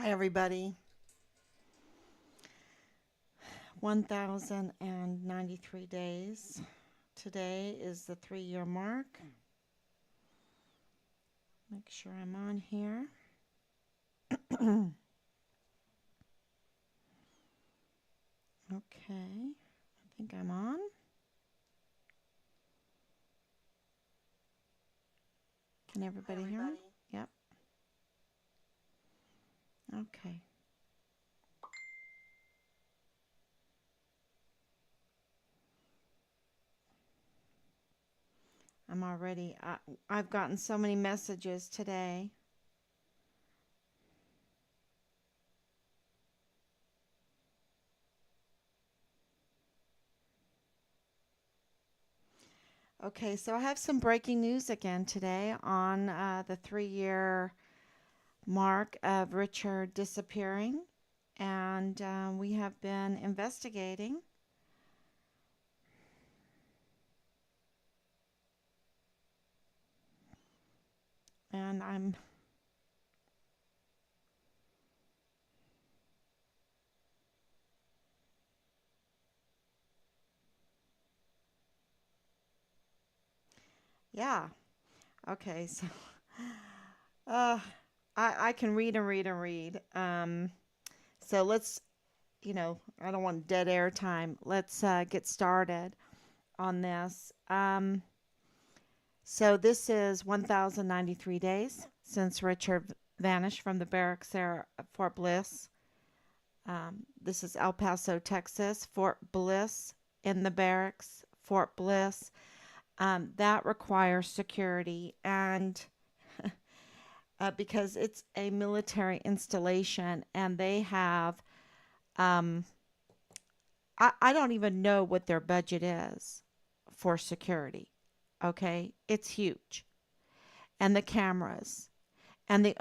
Hi, everybody. 1,093 days. Today is the 3-year mark. Make sure I'm on here. Okay, I think I'm on. Can everybody hear me? Yep. Okay. I'm already, I've gotten so many messages today. Okay, so I have some breaking news again today on the 3-year mark of Richard disappearing, and we have been investigating. And yeah, okay, so uh, I can read and read and read. So let's, I don't want dead air time. Let's get started on this. So this is 1,093 days since Richard vanished from the barracks there at Fort Bliss. This is El Paso, Texas. Fort Bliss in the barracks, Fort Bliss. That requires security, and because it's a military installation, and they have, um, I don't even know what their budget is for security. Okay, it's huge, and the cameras, and the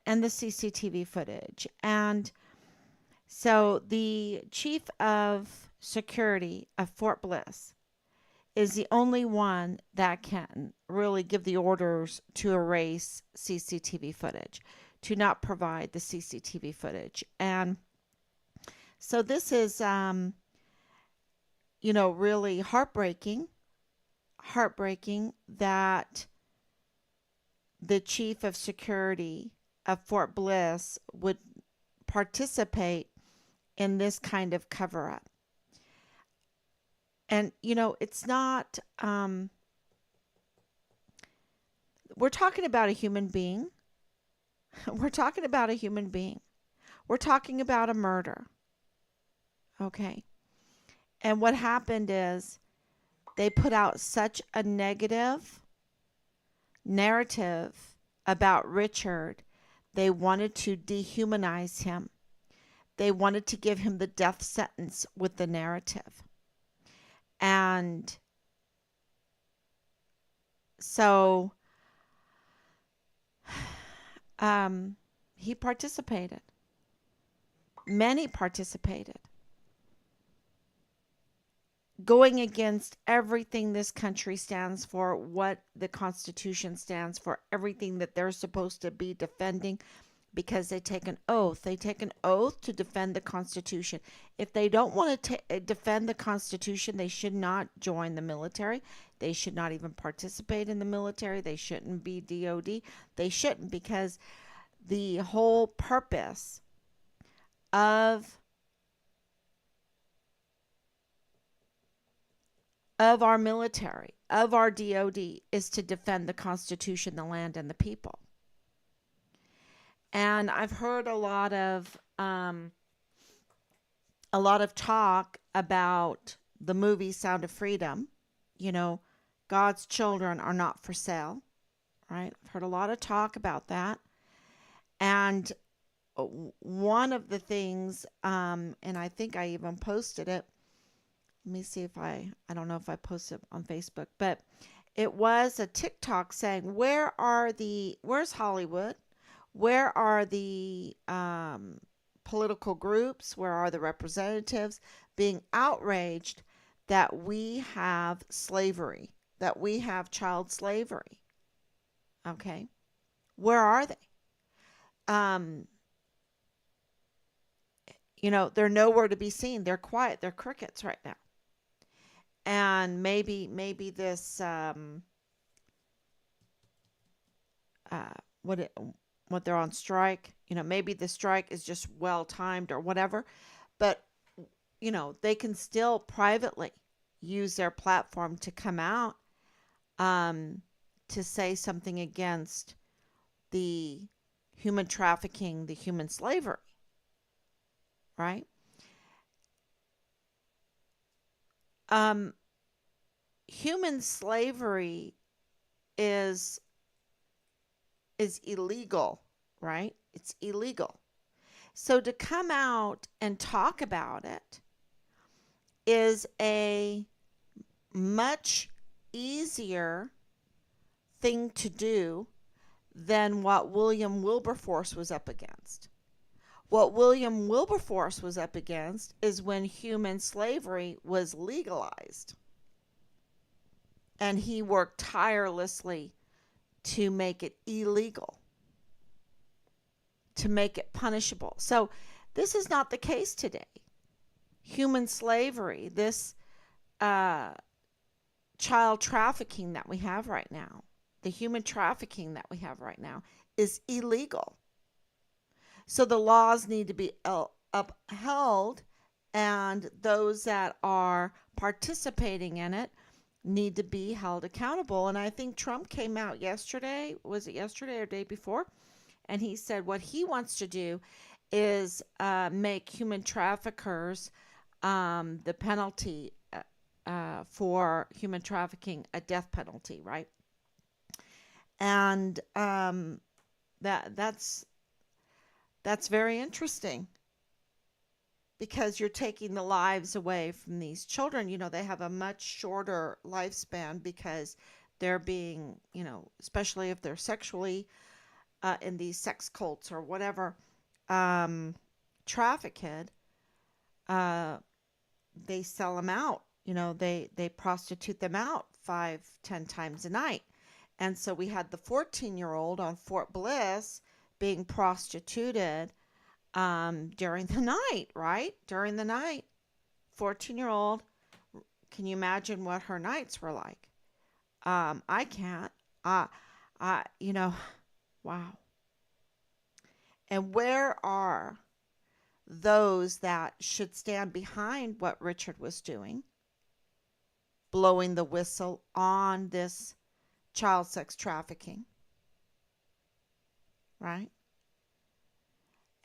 CCTV footage, and so the chief of security of Fort Bliss is the only one that can really give the orders to erase CCTV footage, to not provide the CCTV footage. And so this is, really heartbreaking that the chief of security of Fort Bliss would participate in this kind of cover up. And, it's not, we're talking about a human being. We're talking about a human being. We're talking about a murder. Okay. And what happened is they put out such a negative narrative about Richard. They wanted to dehumanize him. They wanted to give him the death sentence with the narrative. And so he participated. Many participated, going against everything this country stands for, what the Constitution stands for, everything that they're supposed to be defending, because they take an oath. They take an oath to defend the Constitution. If they don't want to defend the Constitution, they should not join the military. They should not even participate in the military. They shouldn't be DOD. They shouldn't, because the whole purpose of our military, of our DOD, is to defend the Constitution, the land, and the people. And I've heard a lot of talk about the movie Sound of Freedom. You know, God's children are not for sale, right? I've heard a lot of talk about that. And one of the things, and I think I even posted it. Let me see if I don't know if I posted it on Facebook, but it was a TikTok saying, where's Hollywood? Where are the political groups? Where are the representatives being outraged that we have slavery, that we have child slavery? Okay. Where are they? Um, They're nowhere to be seen. They're quiet. They're crickets right now. And maybe this uh, what it, what they're on strike. Maybe the strike is just well timed or whatever. But they can still privately use their platform to come out um, to say something against the human trafficking, the human slavery, right? Um, Human slavery is illegal, right? It's illegal. So to come out and talk about it is a much easier thing to do than what William Wilberforce was up against. What William Wilberforce was up against is when human slavery was legalized. And he worked tirelessly to make it illegal, to make it punishable. So this is not the case today. Human slavery, this uh, child trafficking that we have right now, the human trafficking that we have right now is illegal. So the laws need to be upheld, and those that are participating in it need to be held accountable. And I think Trump came out yesterday, was it yesterday or day before? And he said what he wants to do is make human traffickers the penalty for human trafficking a death penalty, right? And that's very interesting because you're taking the lives away from these children. They have a much shorter lifespan because they're being, especially if they're sexually in these sex cults or whatever, trafficked. Uh, they sell them out. They prostitute them out 5-10 times a night. And so we had the 14-year-old on Fort Bliss being prostituted during the night, right? During the night. 14-year-old. Can you imagine what her nights were like? I can't. Wow. And where are those that should stand behind what Richard was doing, blowing the whistle on this child sex trafficking, right?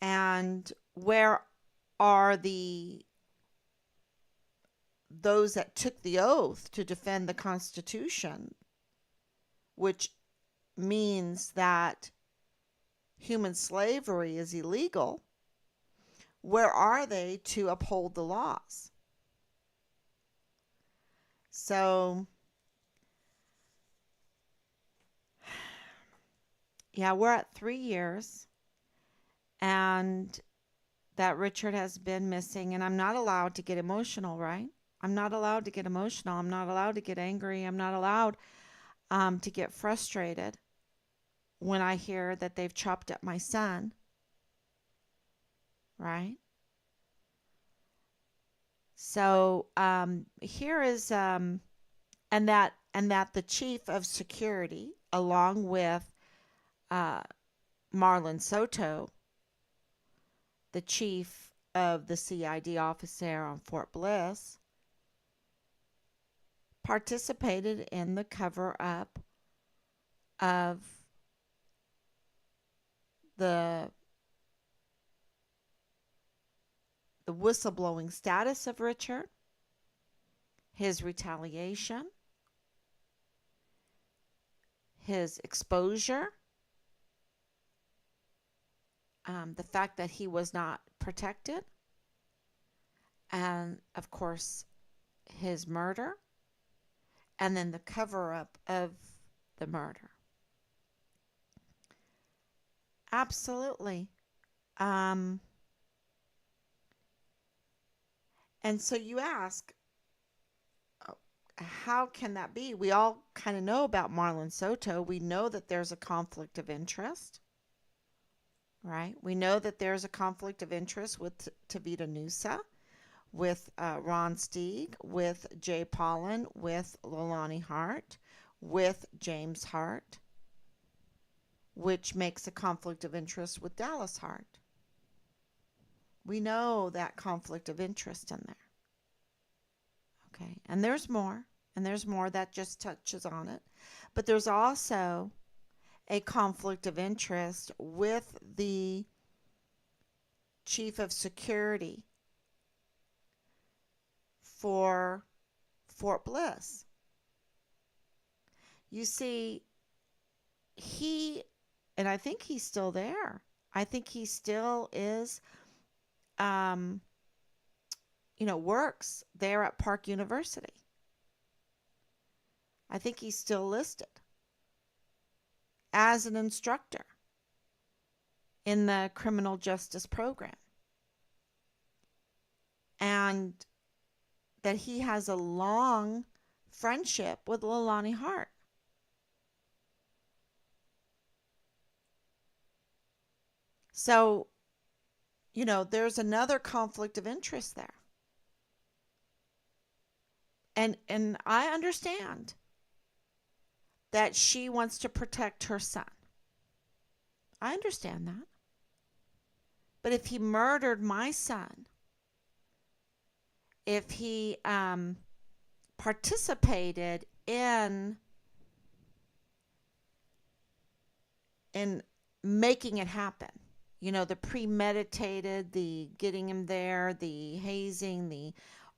And where are those that took the oath to defend the Constitution, which means that human slavery is illegal? Where are they to uphold the laws? So, yeah, we're at 3 years, and that Richard has been missing, and I'm not allowed to get emotional, right? I'm not allowed to get emotional. I'm not allowed to get angry. I'm not allowed to get frustrated when I hear that they've chopped up my son, right? So here is and that the chief of security, along with uh, Marlon Soto, the chief of the CID office there on Fort Bliss, participated in the cover up of the whistleblowing status of Richard, his retaliation, his exposure, the fact that he was not protected, and of course his murder, and then the cover up of the murder. Absolutely. Um, and so you ask, how can that be? We all kind of know about Marlon Soto. We know that there's a conflict of interest, right? We know that there's a conflict of interest with Tavita Nusa, with Ron Steig, with Jay Pollan, with Leilani Hart, with James Hart, which makes a conflict of interest with Dallas Hart. We know that conflict of interest in there. Okay, and there's more, that just touches on it. But there's also a conflict of interest with the chief of security for Fort Bliss. You see, and I think he's still there. I think he still is, works there at Park University. I think he's still listed as an instructor in the criminal justice program. And that he has a long friendship with Leilani Hart. So, there's another conflict of interest there. And I understand that she wants to protect her son. I understand that. But if he murdered my son, if he participated in making it happen, the premeditated, the getting him there, the hazing,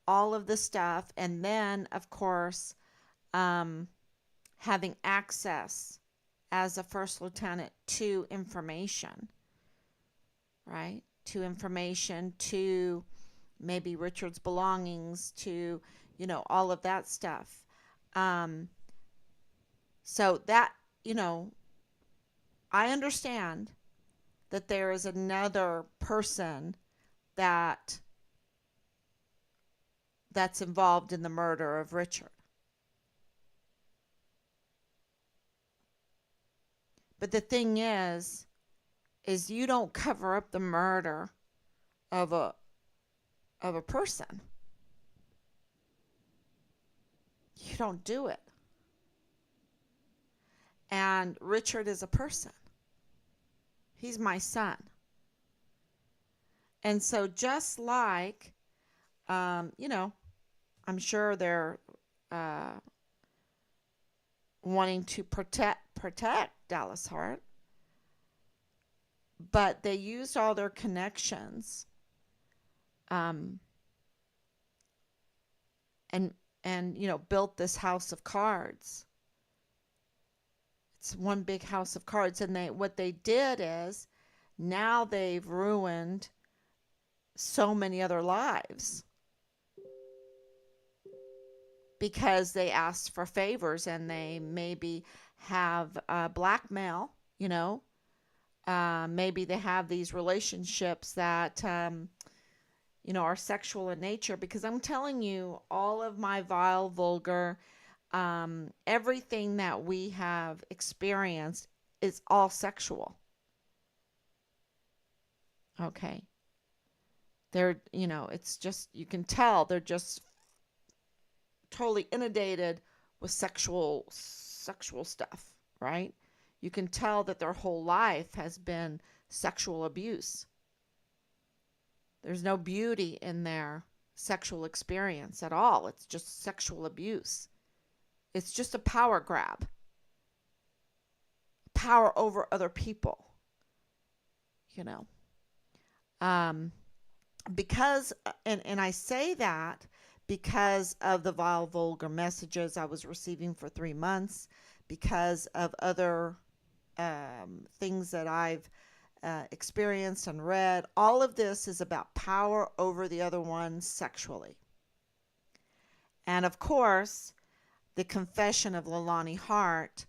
all of the stuff, and then, of course, having access as a first lieutenant to information, right? To information, to maybe Richard's belongings, to, all of that stuff. So that, I understand that there is another person that's involved in the murder of Richard. But the thing is you don't cover up the murder of a person. You don't do it. And Richard is a person. He's my son. And so just like, I'm sure they're wanting to protect Dallas Hart, but they used all their connections, and built this house of cards. It's one big house of cards, and what they did is now they've ruined so many other lives because they asked for favors, and they maybe have blackmail, maybe they have these relationships that are sexual in nature, because I'm telling you, all of my vile, vulgar, everything that we have experienced is all sexual. Okay. They're, it's just, you can tell they're just totally inundated with sexual stuff, right? You can tell that their whole life has been sexual abuse. There's no beauty in their sexual experience at all. It's just sexual abuse. It's just a power grab. Power over other people. Because, and I say that because of the vile, vulgar messages I was receiving for 3 months, because of other things that I've experienced and read. All of this is about power over the other one sexually. And of course, the confession of Leilani Hart,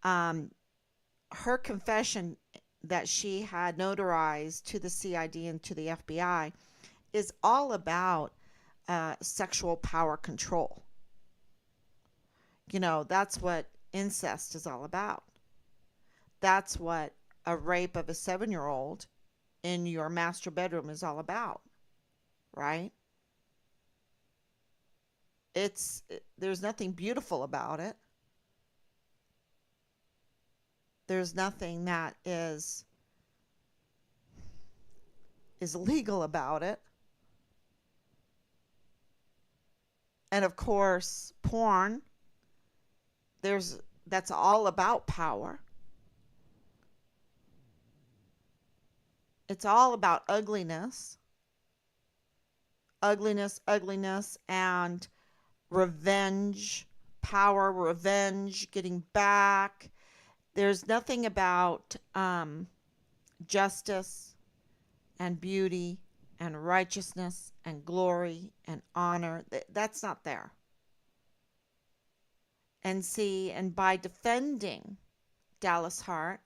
her confession that she had notarized to the CID and to the FBI is all about sexual power control. That's what incest is all about. That's what a rape of a 7-year-old in your master bedroom is all about, right? There's nothing beautiful about it. There's nothing that is legal about it. And of course, porn, that's all about power. It's all about ugliness, and revenge, power, revenge, getting back. There's nothing about justice and beauty and righteousness and glory and honor. That's not there. And see, and by defending Dallas Hart,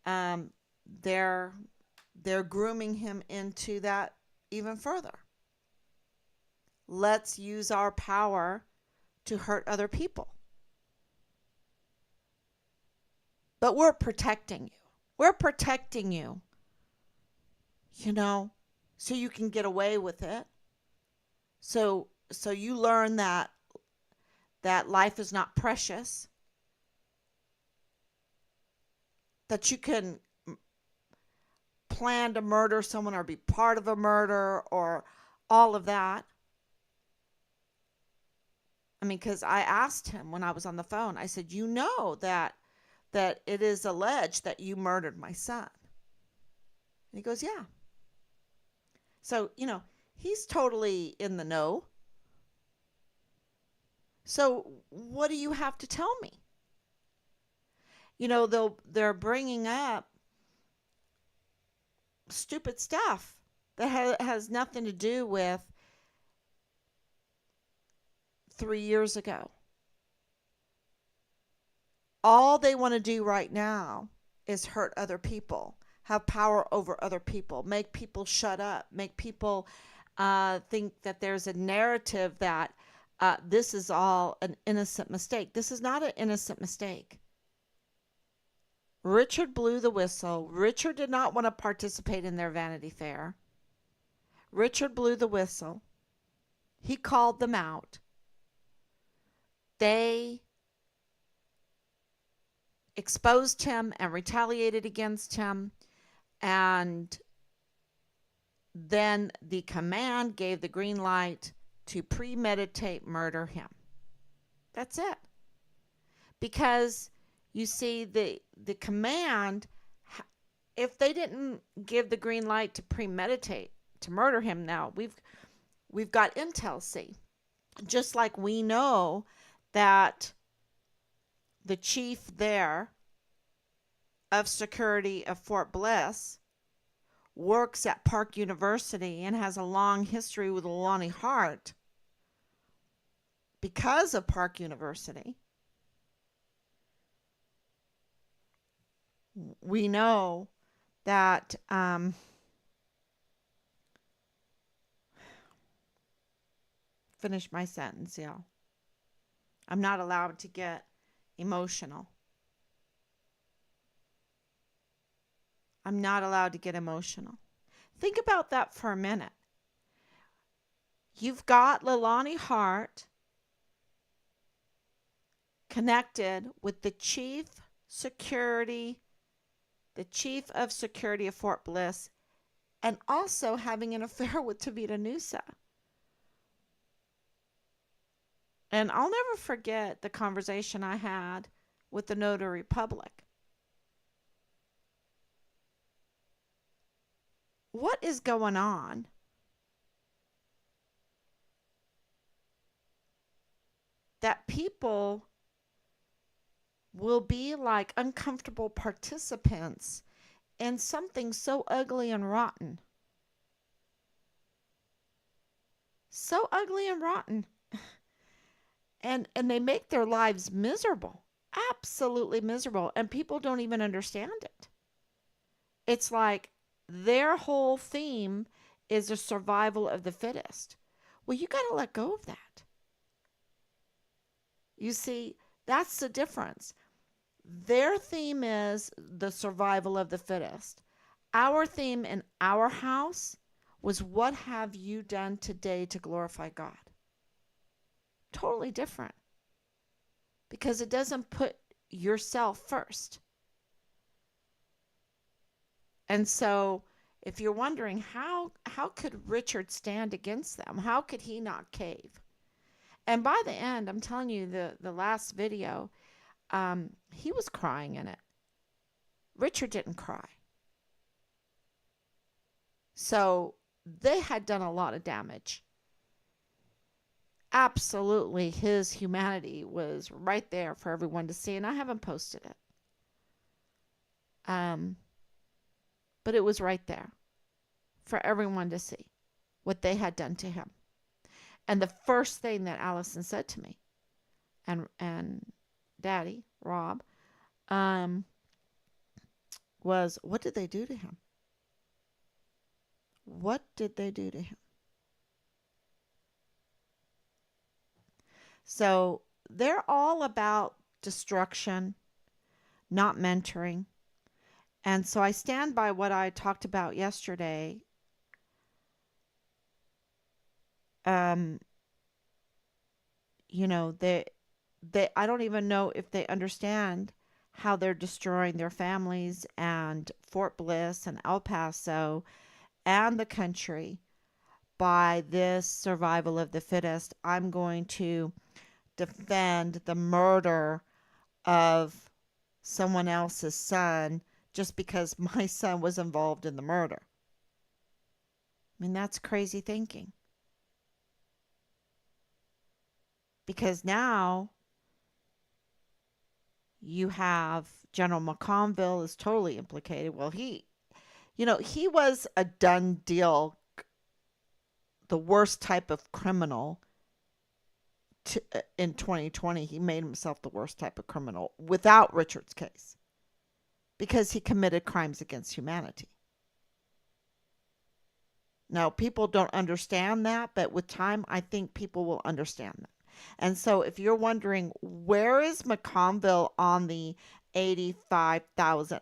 um, they're grooming him into that even further. Let's use our power to hurt other people. But we're protecting you. We're protecting you. You know, so you can get away with it. So you learn that life is not precious. That you can plan to murder someone or be part of a murder or all of that. I mean, because I asked him when I was on the phone, I said, you know that it is alleged that you murdered my son. And he goes, yeah. So, he's totally in the know. So what do you have to tell me? They're bringing up stupid stuff that has nothing to do with 3 years ago. All they want to do right now is hurt other people, have power over other people, make people shut up, make people think that there's a narrative that this is all an innocent mistake. This is not an innocent mistake. Richard blew the whistle. Richard did not want to participate in their Vanity Fair. Richard blew the whistle. He called them out. They exposed him and retaliated against him. And then the command gave the green light to premeditate murder him. That's it. Because you see, the command, if they didn't give the green light to premeditate to murder him, now we've got intel. See, just like we know that the chief there of security of Fort Bliss works at Park University and has a long history with Lonnie Hart because of Park University. We know that finish my sentence, yeah. I'm not allowed to get emotional. I'm not allowed to get emotional. Think about that for a minute. You've got Lonnie Hart connected with the chief of security of Fort Bliss, and also having an affair with Tavita Nusa. And I'll never forget the conversation I had with the notary public. What is going on? That people will be like uncomfortable participants in something so ugly and rotten. So ugly and rotten. And they make their lives miserable. Absolutely miserable. And people don't even understand it. It's like their whole theme is the survival of the fittest. Well, you got to let go of that. You see, that's the difference. Their theme is the survival of the fittest. Our theme in our house was, what have you done today to glorify God? Totally different, because it doesn't put yourself first. And so if you're wondering how could Richard stand against them? How could he not cave? And by the end, I'm telling you, the last video, he was crying in it. Richard didn't cry. So they had done a lot of damage. Absolutely, his humanity was right there for everyone to see, and I haven't posted it. But it was right there for everyone to see what they had done to him. And the first thing that Allison said to me and Daddy, Rob, was, what did they do to him? What did they do to him? So they're all about destruction, not mentoring. And so I stand by what I talked about yesterday. You know, they I don't even know if they understand how they're destroying their families and Fort Bliss and El Paso and the country by this survival of the fittest. I'm going to defend the murder of someone else's son just because my son was involved in the murder. I mean, that's crazy thinking. Because now you have General McConville is totally implicated. Well, he was a done deal, the worst type of criminal in 2020. He made himself the worst type of criminal without Richard's case, because he committed crimes against humanity. Now, people don't understand that, but with time, I think people will understand that. And so if you're wondering, where is McConville on the 85,000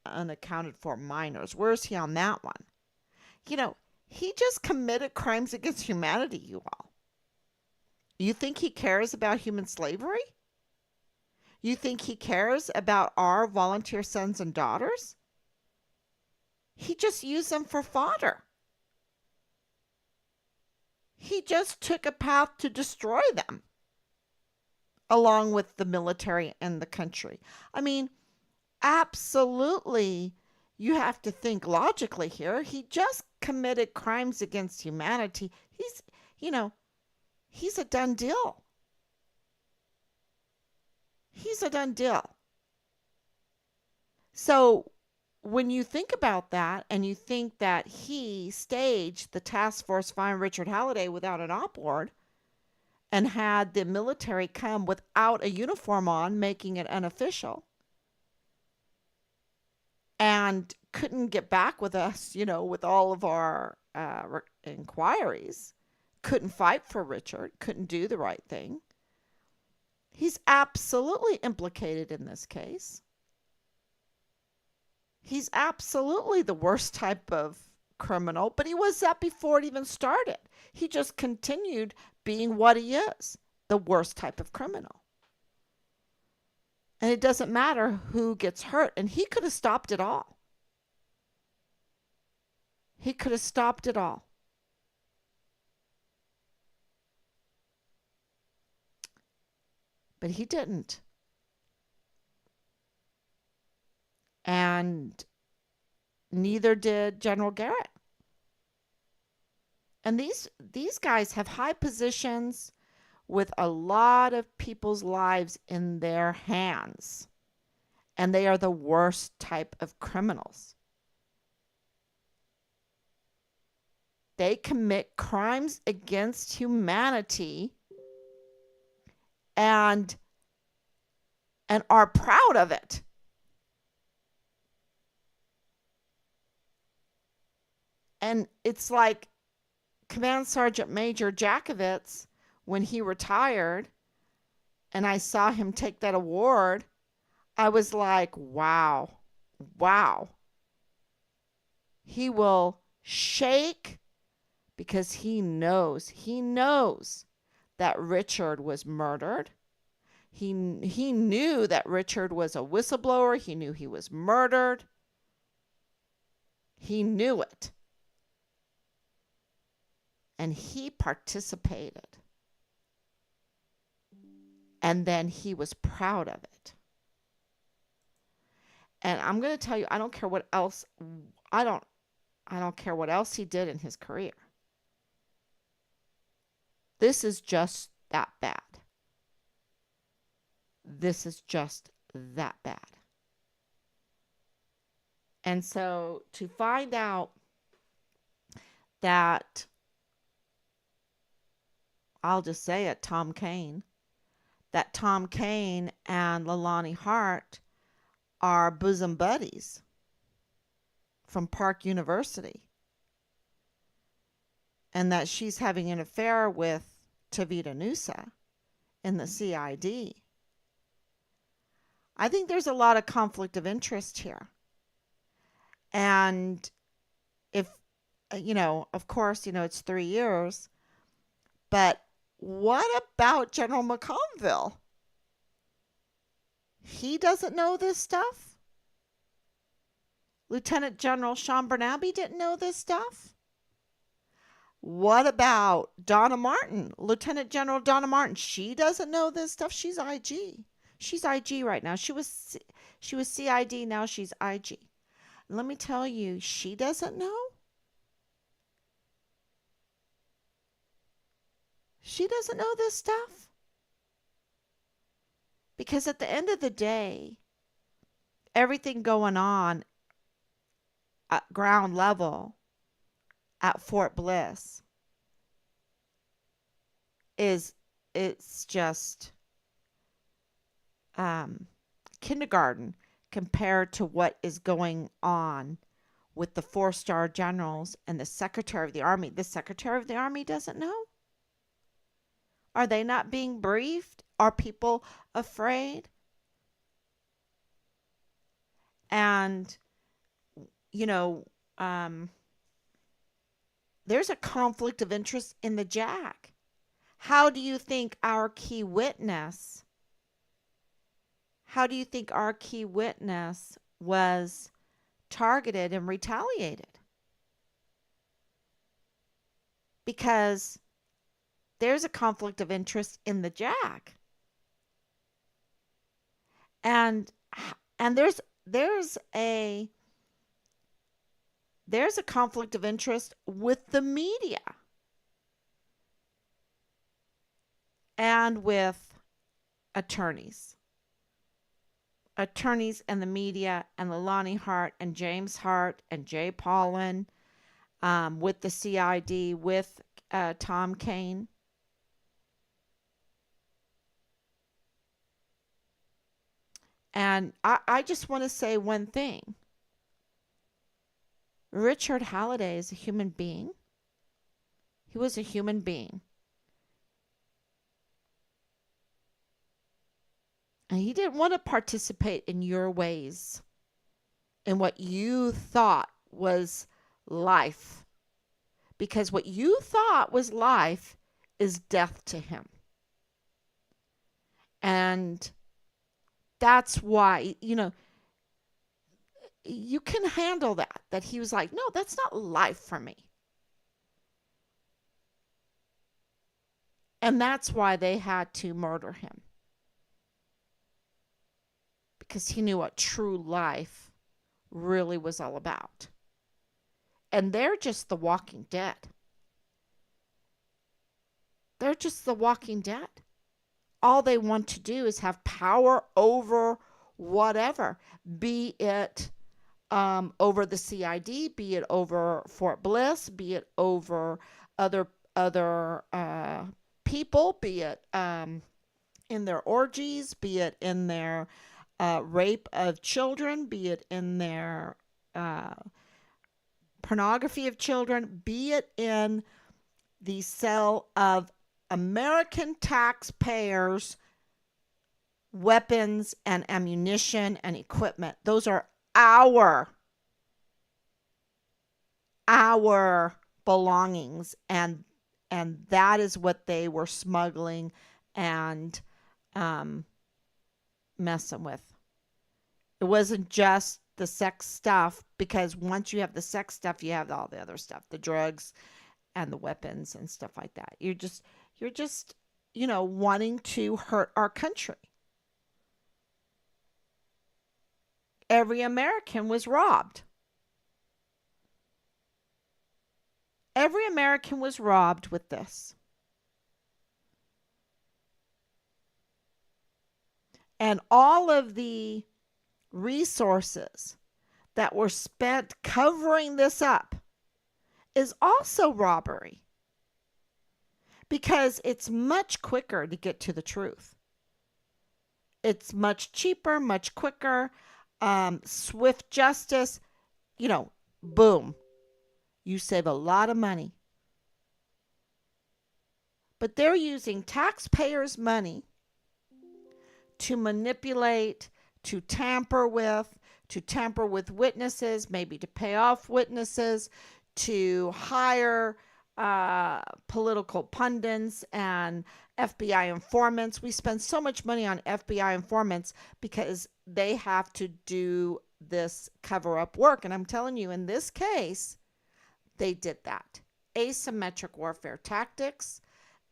unaccounted for minors? Where is he on that one? He just committed crimes against humanity, you all. You think he cares about human slavery? You think he cares about our volunteer sons and daughters? He just used them for fodder. He just took a path to destroy them, along with the military and the country. I mean, absolutely, you have to think logically here. He just committed crimes against humanity. He's a done deal. He's a done deal. So when you think about that, and you think that he staged the task force find Richard Halliday without an op warrant and had the military come without a uniform on, making it unofficial, and couldn't get back with us, with all of our inquiries, couldn't fight for Richard, couldn't do the right thing. He's absolutely implicated in this case. He's absolutely the worst type of criminal, but he was that before it even started. He just continued being what he is, the worst type of criminal. And it doesn't matter who gets hurt, and he could have stopped it all. He could have stopped it all. But he didn't. And neither did General Garrett. And these guys have high positions with a lot of people's lives in their hands. And they are the worst type of criminals. They commit crimes against humanity and are proud of it. And it's like Command Sergeant Major Jakovitz, when he retired, and I saw him take that award, I was like, wow, wow. He will shake because he knows that Richard was murdered. He knew that Richard was a whistleblower. He knew he was murdered. He knew it. And he participated. And then he was proud of it. And I'm going to tell you, I don't care what else I don't I don't care what else he did in his career. This is just that bad. This is just that bad. And so to find out that, I'll just say it, that Tom Kane and Leilani Hart are bosom buddies from Park University, and that she's having an affair with Tavita Nusa in the CID. I think there's a lot of conflict of interest here. And if, of course, it's 3 years, but what about General McConville? He doesn't know this stuff? Lieutenant General Sean Bernabe didn't know this stuff? What about Donna Martin? Lieutenant General Donna Martin, she doesn't know this stuff. She's IG. She's IG right now. She was CID, now she's IG. Let me tell you, she doesn't know. She doesn't know this stuff. Because at the end of the day, everything going on at ground level at Fort Bliss it's just kindergarten compared to what is going on with the 4-star generals and the Secretary of the Army. The Secretary of the Army doesn't know? Are they not being briefed? Are people afraid? And, there's a conflict of interest in the JAG. How do you think our key witness was targeted and retaliated? Because there's a conflict of interest in the JAG. And there's a conflict of interest with the media and with attorneys and the media and Leilani Hart and James Hart and Jay Paulin, with the CID, with Tom Kane. And I just want to say one thing. Richard Halliday is a human being. He was a human being. And he didn't want to participate in your ways, in what you thought was life. Because what you thought was life is death to him. And that's why, you can handle that he was like, no, that's not life for me. And that's why they had to murder him. Because he knew what true life really was all about. And they're just the walking dead. They're just the walking dead. All they want to do is have power over whatever, be it over the CID, be it over Fort Bliss, be it over other people, be it in their orgies, be it in their rape of children, be it in their pornography of children, be it in the sale of American taxpayers' weapons and ammunition and equipment. Those are our belongings, and that is what they were smuggling and um, messing with. It wasn't just the sex stuff, because once you have the sex stuff, you have all the other stuff, the drugs and the weapons and stuff like that. You're just wanting to hurt our country. Every American was robbed. Every American was robbed with this. And all of the resources that were spent covering this up is also robbery, because it's much quicker to get to the truth. It's much cheaper, much quicker, swift justice, boom. You save a lot of money. But they're using taxpayers' money to manipulate, to tamper with witnesses, maybe to pay off witnesses, to hire political pundits and FBI informants. We spend so much money on FBI informants because they have to do this cover-up work. And I'm telling you, in this case, they did that. Asymmetric warfare tactics,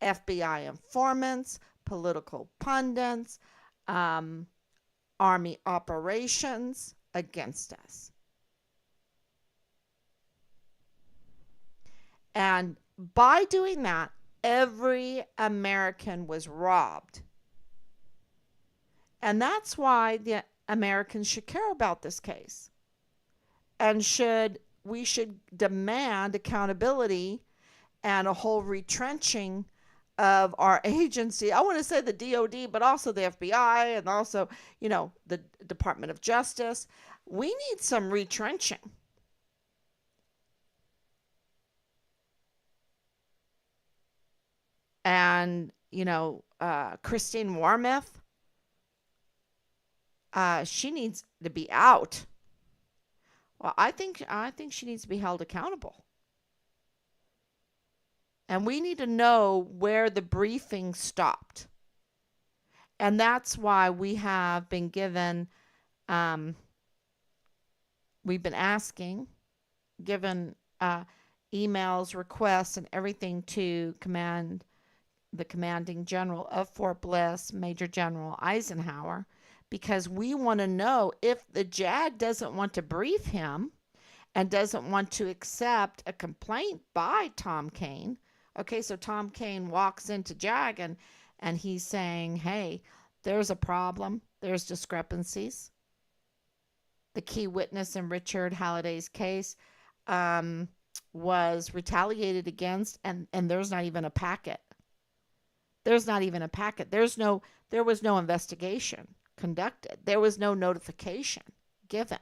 FBI informants, political pundits, army operations against us. And by doing that, every American was robbed. And that's why the Americans should care about this case. And we should demand accountability and a whole retrenching of our agency. I want to say the DOD, but also the FBI and also, the Department of Justice. We need some retrenching. And, Christine Wormuth, she needs to be out. Well, I think she needs to be held accountable. And we need to know where the briefing stopped. And that's why we have been given, we've been given emails, requests, and everything to the commanding general of Fort Bliss, Major General Eisenhower, because we want to know if the JAG doesn't want to brief him and doesn't want to accept a complaint by Tom Kane. Okay, so Tom Kane walks into JAG and he's saying, hey, there's a problem. There's discrepancies. The key witness in Richard Halliday's case was retaliated against, and there's not even a packet. There's not even a packet. There was no investigation conducted. There was no notification given.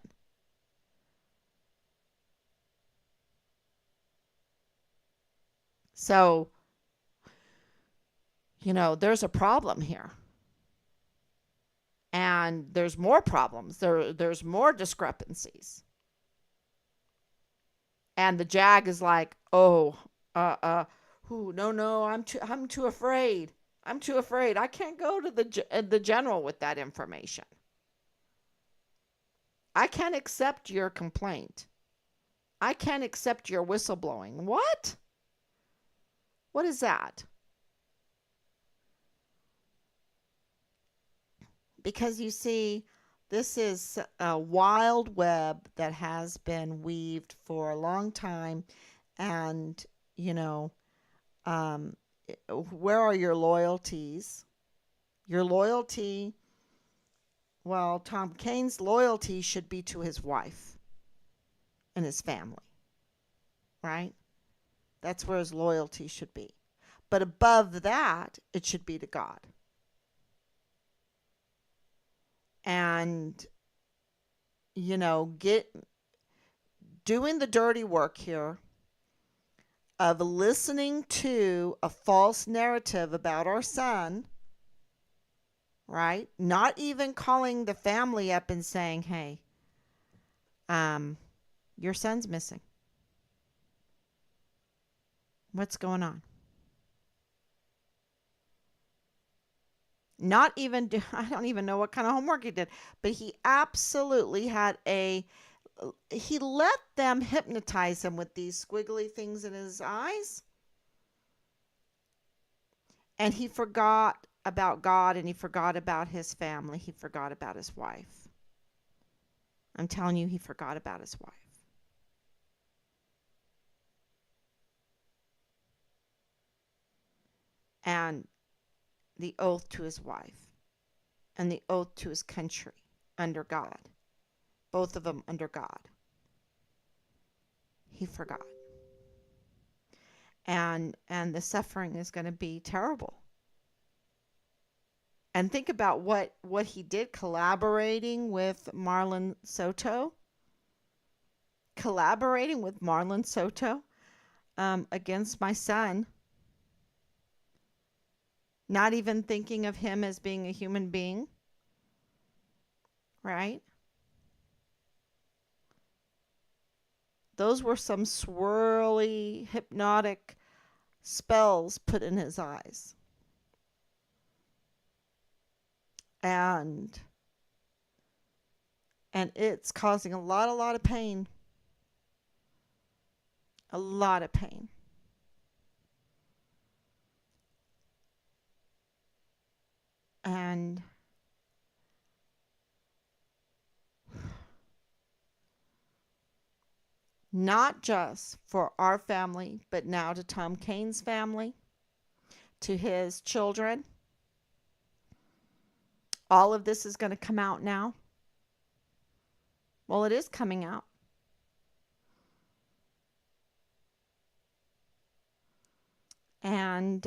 So, there's a problem here. And there's more problems. There's more discrepancies. And the JAG is like, no, I'm too afraid. I'm too afraid. I can't go to the general with that information. I can't accept your complaint. I can't accept your whistleblowing. What? What is that? Because you see, this is a wild web that has been weaved for a long time. And, where are your loyalties? Your loyalty, well, Tom Kane's loyalty should be to his wife and his family, right? That's where his loyalty should be. But above that, it should be to God. And, doing the dirty work here of listening to a false narrative about our son, right? Not even calling the family up and saying, hey, your son's missing. What's going on? Not even do, I don't even know what kind of homework he did, but he absolutely had he let them hypnotize him with these squiggly things in his eyes, and he forgot about God, and he forgot about his family. He forgot about his wife. I'm telling you, he forgot about his wife. And the oath to his wife and the oath to his country under God, both of them under God. He forgot. And the suffering is going to be terrible. And think about what he did, collaborating with Marlon Soto. Collaborating with Marlon Soto against my son. Not even thinking of him as being a human being. Right? Those were some swirly, hypnotic spells put in his eyes. And it's causing a lot of pain. A lot of pain. And not just for our family, but now to Tom Kane's family, to his children. All of this is going to come out now. Well, it is coming out. And,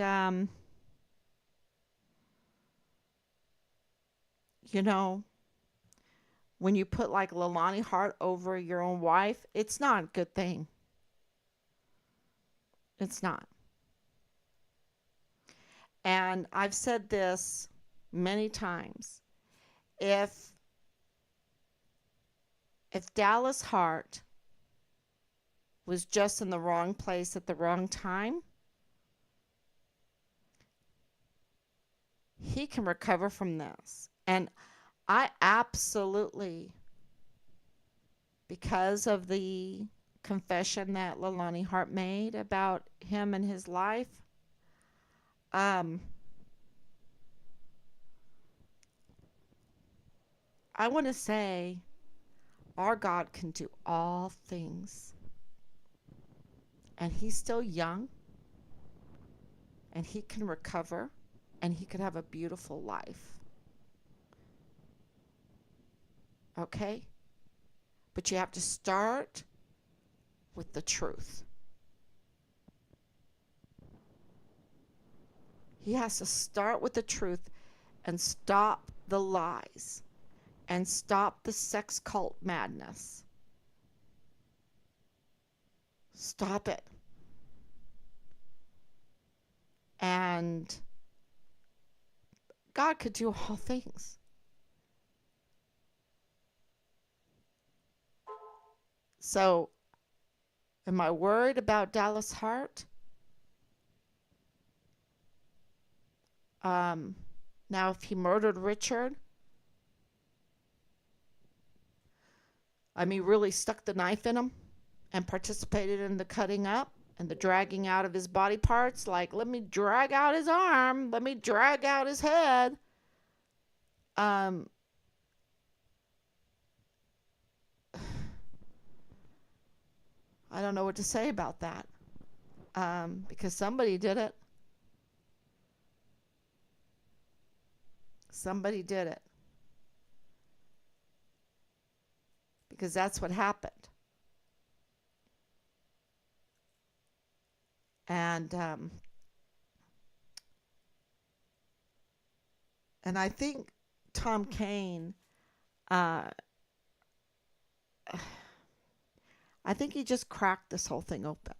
you know, when you put like Leilani Hart over your own wife, it's not a good thing. It's not. And I've said this many times. If Dallas Hart was just in the wrong place at the wrong time, he can recover from this. And I absolutely, because of the confession that Leilani Hart made about him and his life, I want to say our God can do all things. And he's still young. And he can recover. And he could have a beautiful life. Okay? But you have to start with the truth. He has to start with the truth and stop the lies and stop the sex cult madness. Stop it. And God could do all things. So, am I worried about Dallas Hart? Now, if he murdered Richard, really stuck the knife in him and participated in the cutting up and the dragging out of his body parts, like, let me drag out his arm, let me drag out his head. I don't know what to say about that. Because somebody did it. Somebody did it. Because that's what happened. And I think Tom Kane, I think he just cracked this whole thing open.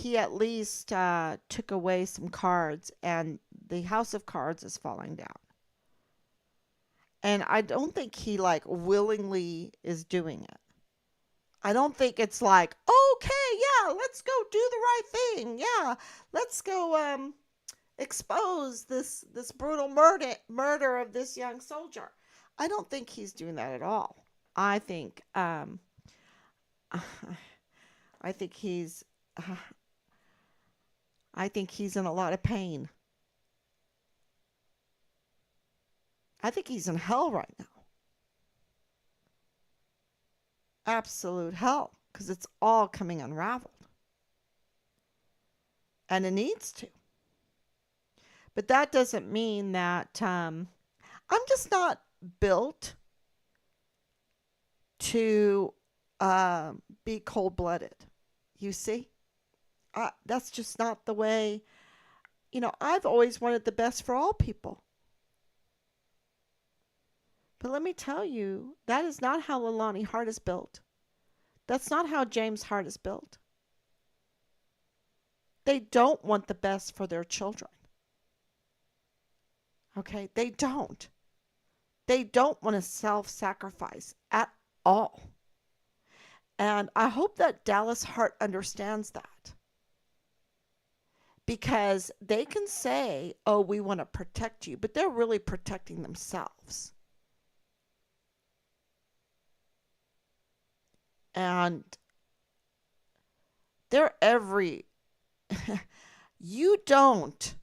he at least took away some cards, and the house of cards is falling down. And I don't think he like willingly is doing it. I don't think it's like, okay, yeah, let's go do the right thing. Yeah, let's go expose this brutal murder of this young soldier. I don't think he's doing that at all. I think I think he's I think he's in a lot of pain. I think he's in hell right now. Absolute hell, because it's all coming unraveled. And it needs to. But that doesn't mean that I'm just not built to be cold blooded. You see? That's just not the way. I've always wanted the best for all people. But let me tell you, that is not how Leilani Hart is built. That's not how James Hart is built. They don't want the best for their children. Okay? They don't. They don't want to self-sacrifice at all. And I hope that Dallas Hart understands that. Because they can say, oh, we want to protect you, but they're really protecting themselves. And they're you don't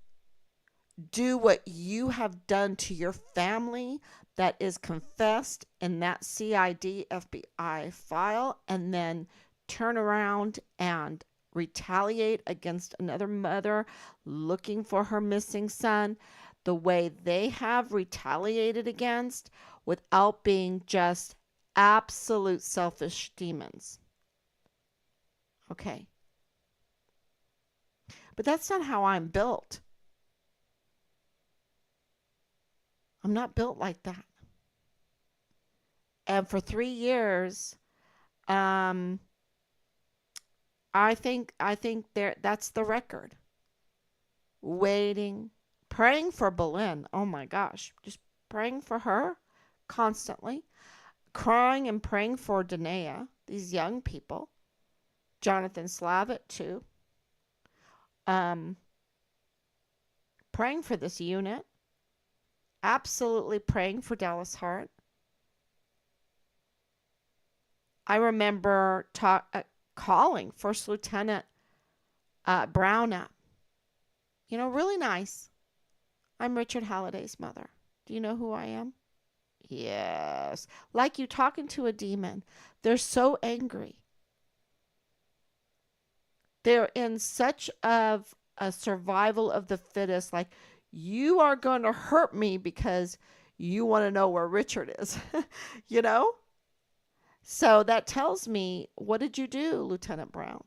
do what you have done to your family that is confessed in that CID FBI file and then turn around and retaliate against another mother looking for her missing son the way they have retaliated against without being just absolute selfish demons. Okay. But that's not how I'm built. I'm not built like that. And for 3 years, I think that's the record. Waiting, praying for Boleyn. Oh my gosh, just praying for her constantly, crying and praying for Danae, these young people. Jonathan Slavitt too. Praying for this unit. Absolutely praying for Dallas Hart. I remember calling First Lieutenant Brown up. Really nice. I'm Richard Halliday's mother. Do you know who I am? Yes. Like you talking to a demon. They're so angry. They're in such of a survival of the fittest. Like, you are going to hurt me because you want to know where Richard is. you know? So that tells me, what did you do, Lieutenant Brown?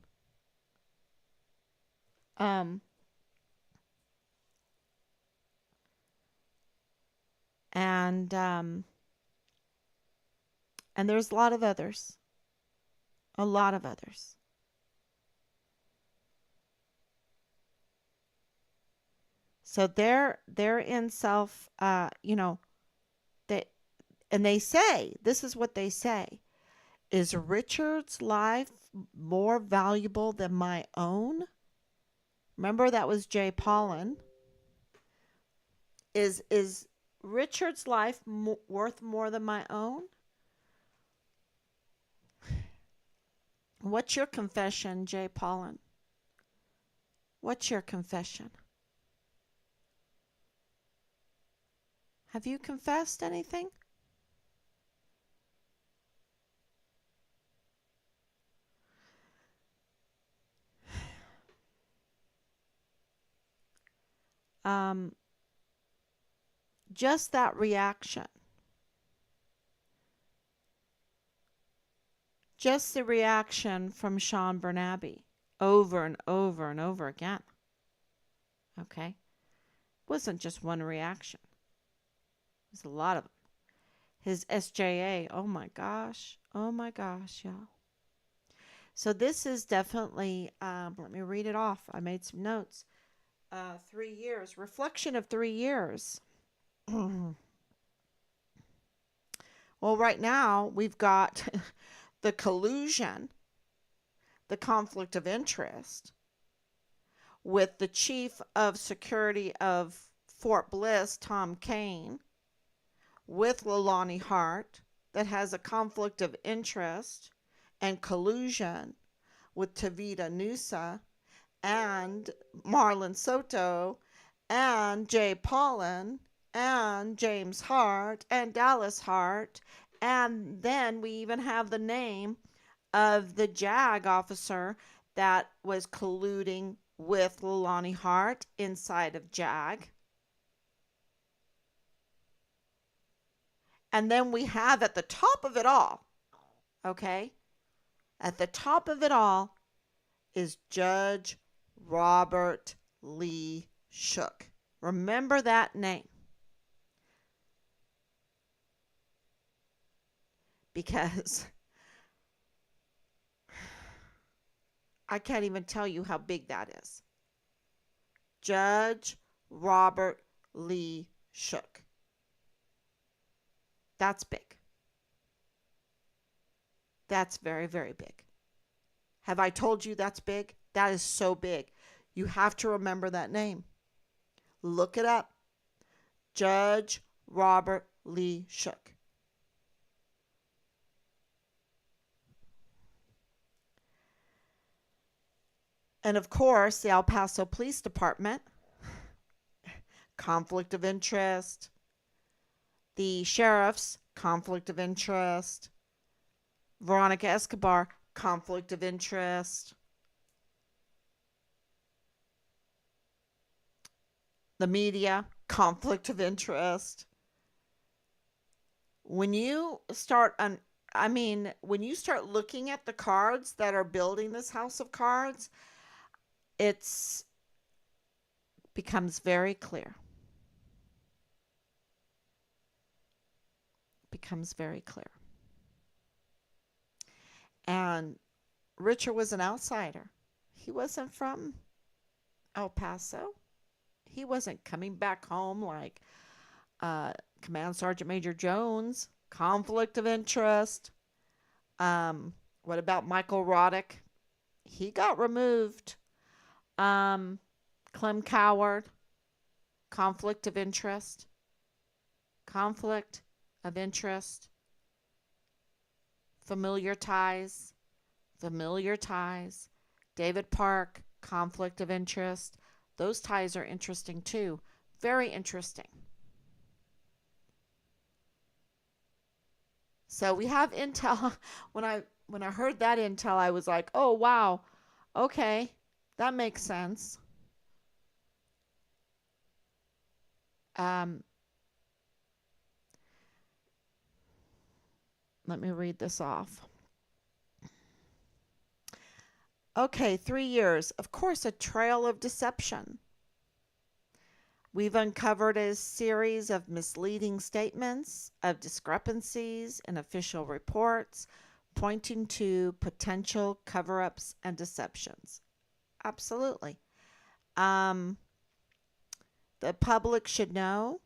And there's a lot of others. A lot of others. So they're in self, they say, this is what they say. Is Richard's life more valuable than my own? Remember, that was Jay Pollan. Is Richard's life worth more than my own? What's your confession, Jay Pollan? What's your confession? Have you confessed anything? Just that reaction. Just the reaction from Sean Bernabe over and over and over again. Okay? It wasn't just one reaction. It was a lot of them. His SJA, oh my gosh, y'all. So this is definitely, let me read it off. I made some notes. 3 years, reflection of 3 years. Well, right now we've got the collusion, the conflict of interest with the chief of security of Fort Bliss, Tom Kane, with Leilani Hart, that has a conflict of interest and collusion with Tavita Nusa and Marlon Soto and Jay Paulin and James Hart and Dallas Hart. And then we even have the name of the JAG officer that was colluding with Leilani Hart inside of JAG. And then we have at the top of it all, okay? At the top of it all is Judge Robert Lee Shook. Remember that name. Because I can't even tell you how big that is. Judge Robert Lee Shook. That's big. That's very, very big. Have I told you that's big? That is so big. You have to remember that name. Look it up. Judge Robert Lee Shook. And of course, the El Paso Police Department, conflict of interest. The sheriff's conflict of interest. Veronica Escobar, conflict of interest. The media, conflict of interest. When you start when you start looking at the cards that are building this house of cards, it's becomes very clear. Becomes very clear. And Richard was an outsider. He wasn't from El Paso. He wasn't coming back home like Command Sergeant Major Jones. Conflict of interest. What about Michael Roddick? He got removed. Clem Coward. Conflict of interest. Conflict of interest. Familiar ties. Familiar ties. David Park. Conflict of interest. Those ties are interesting too. Very interesting. So we have intel. When I heard that intel, I was like, "Oh wow, okay, that makes sense." Um, Let me read this off. Okay, 3 years. Of course, a trail of deception. We've uncovered a series of misleading statements, of discrepancies in official reports, pointing to potential cover-ups and deceptions. Absolutely. The public should know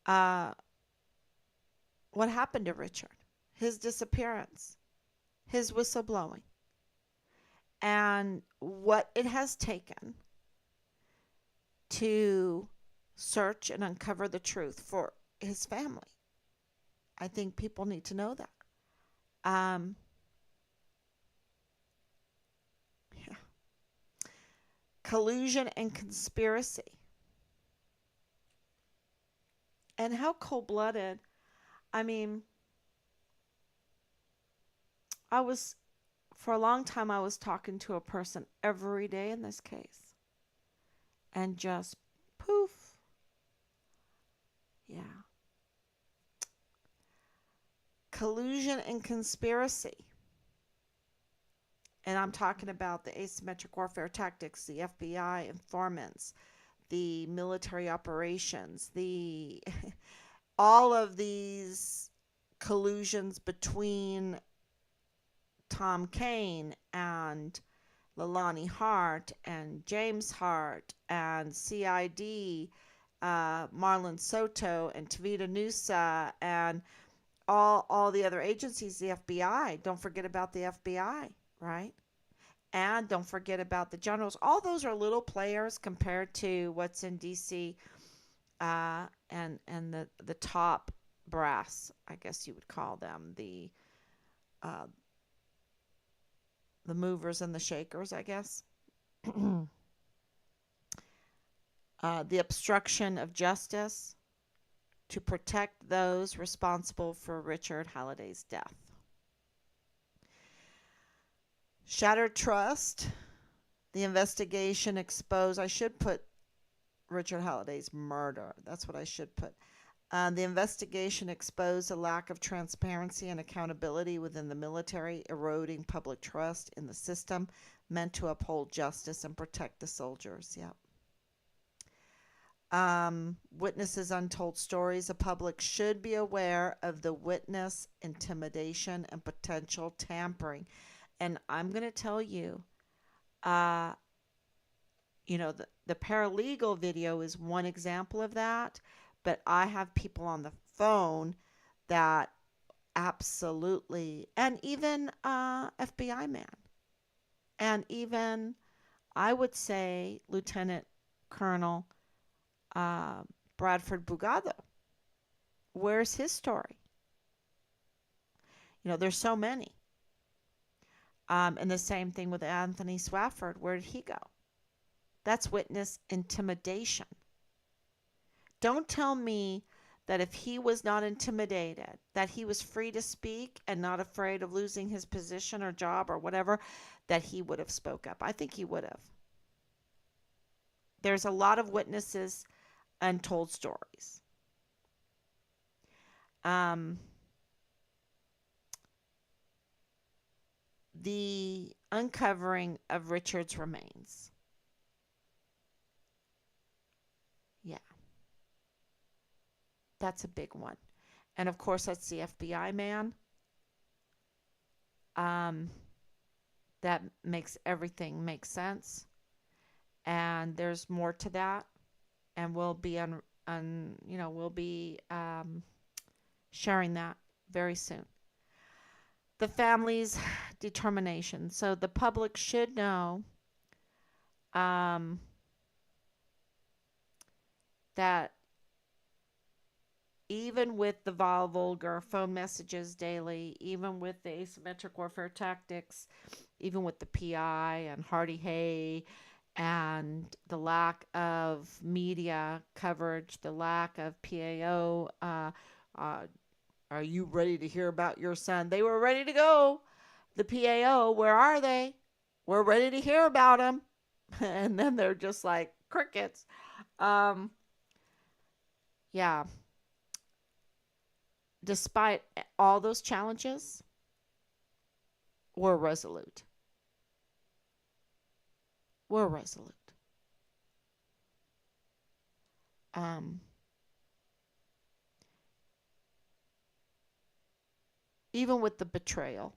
what happened to Richard, his disappearance, his whistleblowing, and what it has taken to search and uncover the truth for his family. I think people need to know that. Yeah. Collusion and conspiracy. And how cold-blooded. I mean, for a long time, I was talking to a person every day in this case. And just poof. Yeah. Collusion and conspiracy. And I'm talking about the asymmetric warfare tactics, the FBI informants, the military operations, the all of these collusions between Tom Kane and Leilani Hart and James Hart and CID, Marlon Soto and Tavita Nusa and all the other agencies, the FBI. Don't forget about the FBI, right? And don't forget about the generals. All those are little players compared to what's in DC, and the top brass, I guess you would call them, uh, the movers and the shakers, I guess. The obstruction of justice to protect those responsible for Richard Halliday's death. Shattered trust. The investigation exposed. I should put Richard Halliday's murder. That's what I should put. The investigation exposed a lack of transparency and accountability within the military, eroding public trust in the system meant to uphold justice and protect the soldiers. Yep. Witnesses' untold stories. The public should be aware of the witness intimidation and potential tampering. And I'm going to tell you, the paralegal video is one example of that, but I have people on the phone that absolutely, and even FBI man, and even I would say Lieutenant Colonel Bradford Bugado. Where's his story? There's so many. And the same thing with Anthony Swafford. Where did he go? That's witness intimidation. Don't tell me that if he was not intimidated, that he was free to speak and not afraid of losing his position or job or whatever, that he would have spoke up. I think he would have. There's a lot of witnesses, untold stories. The uncovering of Richard's remains. Yeah. That's a big one. And of course, that's the FBI man. That makes everything make sense. And there's more to that. And we'll be sharing that very soon. The family's determination. So the public should know that even with the vile, vulgar phone messages daily, even with the asymmetric warfare tactics, even with the PI and Hardy Hay, and the lack of media coverage, the lack of PAO, are you ready to hear about your son? They were ready to go. The PAO, where are they? We're ready to hear about him. And then they're just like crickets. Yeah. Despite all those challenges, we're resolute. We're resolute. Even with the betrayal.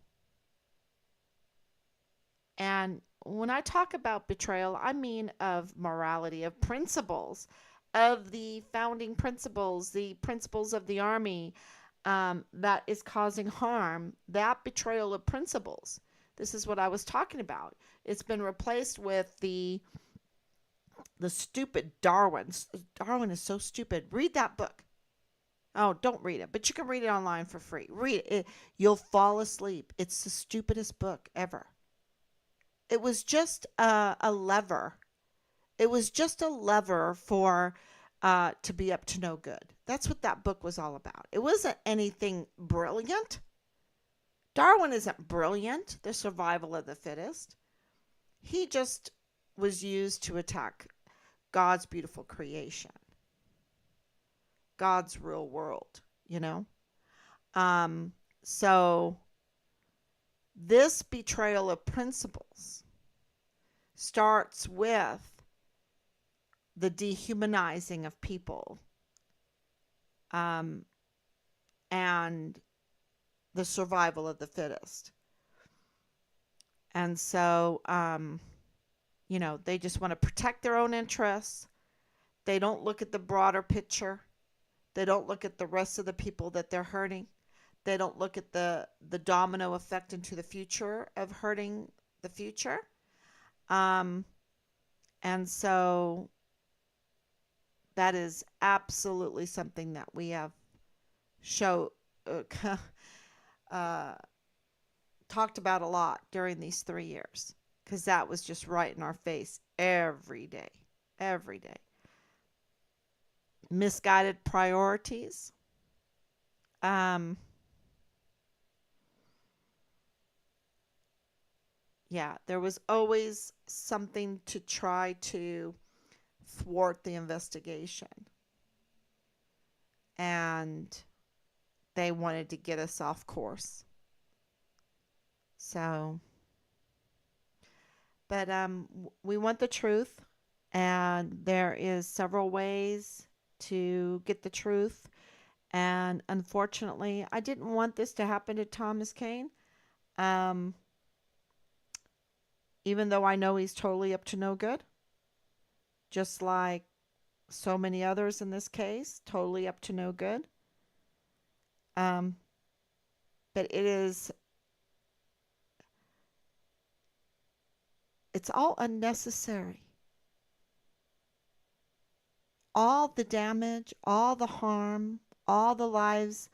And when I talk about betrayal, I mean of morality, of principles, of the founding principles, the principles of the Army, that is causing harm. That betrayal of principles. This is what I was talking about. It's been replaced with the stupid Darwin. Darwin is so stupid. Read that book. Oh, don't read it, but you can read it online for free. Read it. You'll fall asleep. It's the stupidest book ever. It was just a lever. It was just a lever for to be up to no good. That's what that book was all about. It wasn't anything brilliant. Darwin isn't brilliant, the survival of the fittest. He just was used to attack God's beautiful creation, God's real world, So this betrayal of principles starts with the dehumanizing of people, and the survival of the fittest. And so, they just want to protect their own interests. They don't look at the broader picture. They don't look at the rest of the people that they're hurting. They don't look at the domino effect into the future of hurting the future. Um, and so that is absolutely something that we have show uh, talked about a lot during these 3 years, because that was just right in our face every day, every day. Misguided priorities. Um, yeah, there was always something to try to thwart the investigation. And they wanted to get us off course. So, but we want the truth, and there is several ways to get the truth. And unfortunately, I didn't want this to happen to Thomas Kane. Um, Even though I know he's totally up to no good, just like so many others in this case, totally up to no good. Um, but it's all unnecessary. All the damage, all the harm, all the lives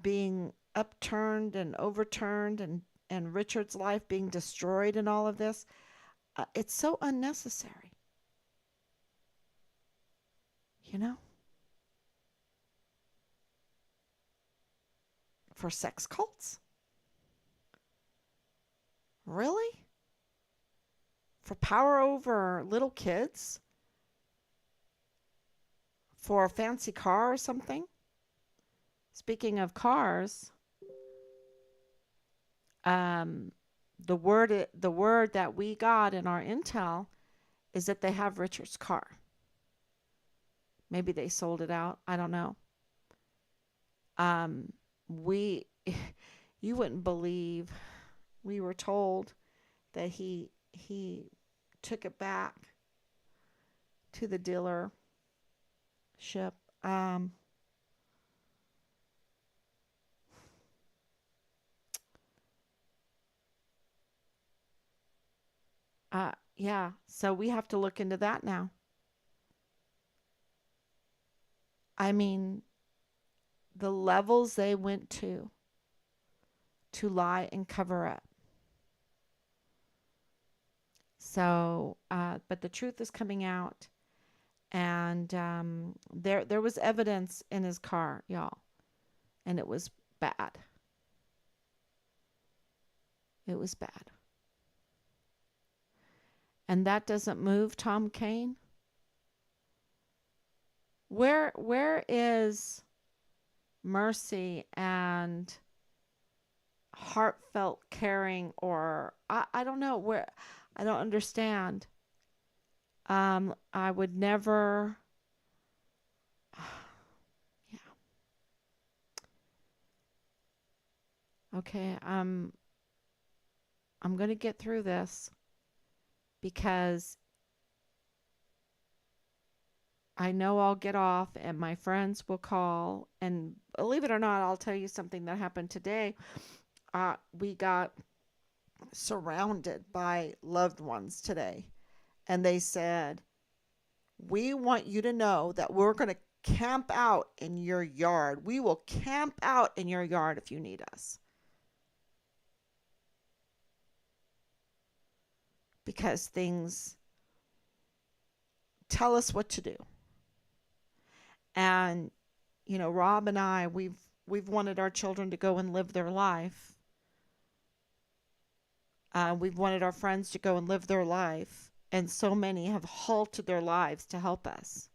being upturned and overturned, and Richard's life being destroyed in all of this, it's so unnecessary, you know? For sex cults? Really? For power over little kids? For a fancy car or something? Speaking of cars, um, the word that we got in our intel is that they have Richard's car. Maybe they sold it out. I don't know. Um, we, you wouldn't believe, we were told that he took it back to the dealership. Um, yeah. So we have to look into that now. I mean, the levels they went to lie and cover up. So, but the truth is coming out, and there was evidence in his car, y'all, and it was bad. It was bad, and that doesn't move Tom Kane. Where is mercy and heartfelt caring, or I don't know where, I don't understand. I would never. Yeah. Okay. I'm gonna get through this because I know I'll get off and my friends will call. And believe it or not, I'll tell you something that happened today. We got surrounded by loved ones today, and they said, "We want you to know that we're going to camp out in your yard. We will camp out in your yard if you need us." Because things tell us what to do. And Rob and I, we've wanted our children to go and live their life. We've wanted our friends to go and live their life, and so many have halted their lives to help us.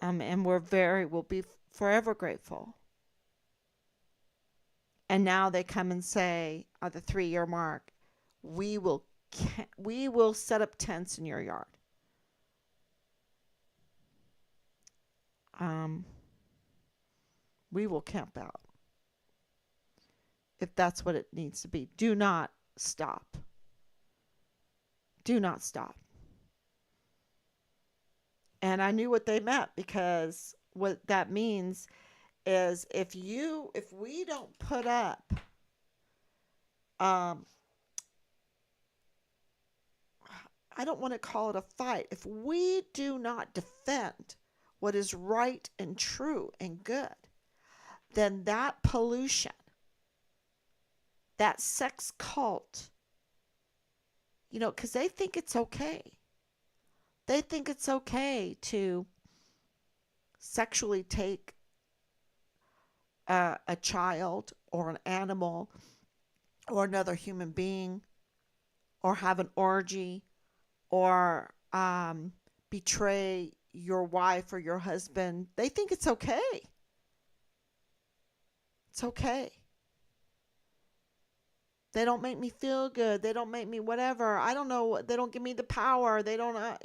And we'll be forever grateful. And now they come and say, at the 3 year mark, we will we will set up tents in your yard. Um, we will camp out. if that's what it needs to be. Do not stop. Do not stop. And I knew what they meant, because what that means is, if we don't put up, um I don't want to call it a fight. If we do not defend what is right and true and good, then that pollution, that sex cult, because they think it's okay. They think it's okay to sexually take a child or an animal or another human being, or have an orgy, or betray your wife or your husband. They think it's okay. It's okay. They don't make me feel good. They don't make me whatever. I don't know. They don't give me the power. They don't,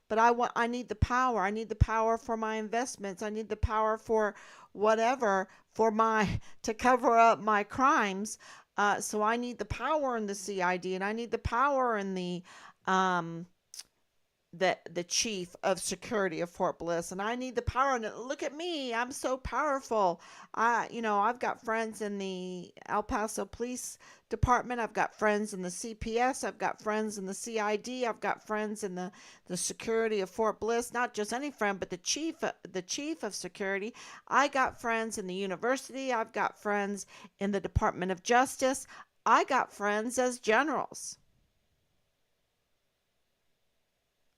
but I need the power. I need the power for my investments. I need the power for whatever, to cover up my crimes. So I need the power in the CID, and I need the power in um, the chief of security of Fort Bliss, and I need the power. And look at me, I'm so powerful. I've got friends in the El Paso Police Department. I've got friends in the CPS. I've got friends in the CID. I've got friends in the security of Fort Bliss. Not just any friend, but the chief of security. I got friends in the university. I've got friends in the Department of Justice. I got friends as generals.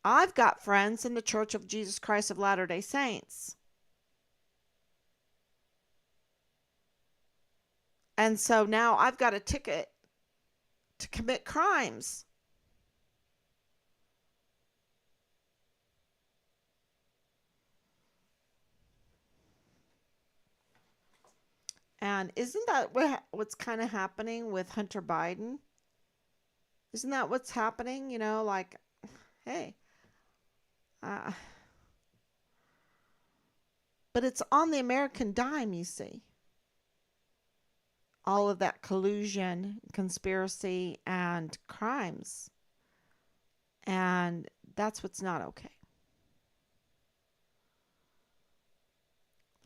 I've got friends in the Church of Jesus Christ of Latter-day Saints. And so now I've got a ticket to commit crimes. And isn't that what's kind of happening with Hunter Biden? Isn't that what's happening? Like, hey, uh, but it's on the American dime, you see. All of that collusion, conspiracy, and crimes. And that's what's not okay.